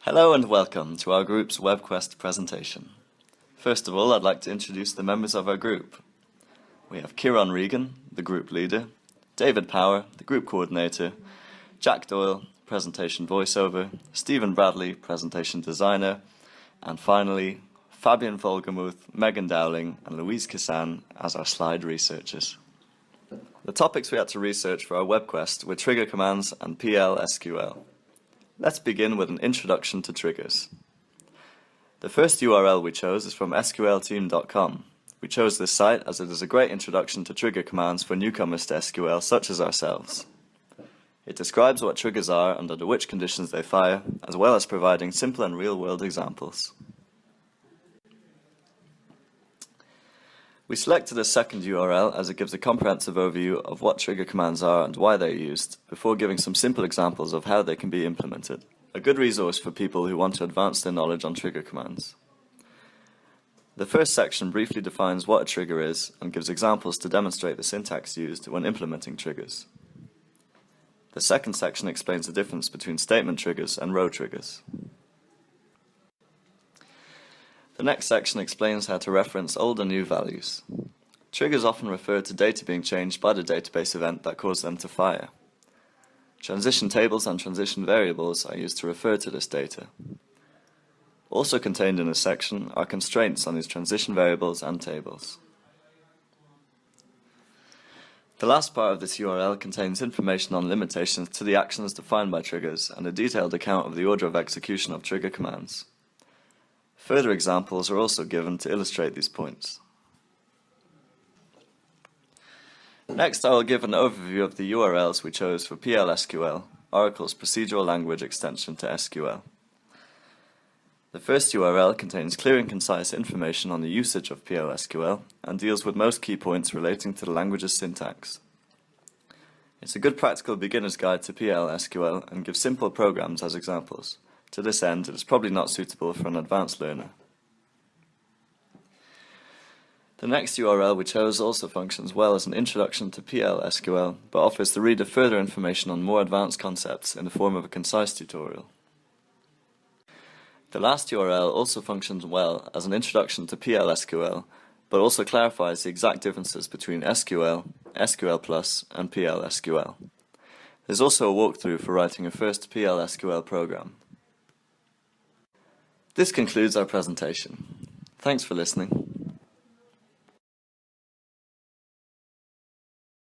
Hello and welcome to our group's WebQuest presentation. First of all, I'd like to introduce the members of our group. We have Kieran Regan, the group leader, David Power, the group coordinator, Jack Doyle, presentation voiceover, Stephen Bradley, presentation designer, and finally, Fabian Volgermuth, Megan Dowling, and Louise Kissan as our slide researchers. The topics we had to research for our WebQuest were trigger commands and PL SQL. Let's begin with an introduction to triggers. The first URL we chose is from sqlteam.com. We chose this site as it is a great introduction to trigger commands for newcomers to SQL such as ourselves. It describes what triggers are and under which conditions they fire, as well as providing simple and real-world examples. We selected a second URL as it gives a comprehensive overview of what trigger commands are and why they are used, before giving some simple examples of how they can be implemented. A good resource for people who want to advance their knowledge on trigger commands. The first section briefly defines what a trigger is and gives examples to demonstrate the syntax used when implementing triggers. The second section explains the difference between statement triggers and row triggers. The next section explains how to reference old and new values. Triggers often refer to data being changed by the database event that caused them to fire. Transition tables and transition variables are used to refer to this data. Also contained in this section are constraints on these transition variables and tables. The last part of this URL contains information on limitations to the actions defined by triggers and a detailed account of the order of execution of trigger commands. Further examples are also given to illustrate these points. Next, I will give an overview of the URLs we chose for PL SQL, Oracle's procedural language extension to SQL. The first URL contains clear and concise information on the usage of PL SQL and deals with most key points relating to the language's syntax. It's a good practical beginner's guide to PL SQL and gives simple programs as examples. To this end, it is probably not suitable for an advanced learner. The next URL we chose also functions well as an introduction to PL SQL, but offers the reader further information on more advanced concepts in the form of a concise tutorial. The last URL also functions well as an introduction to PL SQL, but also clarifies the exact differences between SQL, SQL+, and PL SQL. There's also a walkthrough for writing a first PL SQL program. This concludes our presentation. Thanks for listening.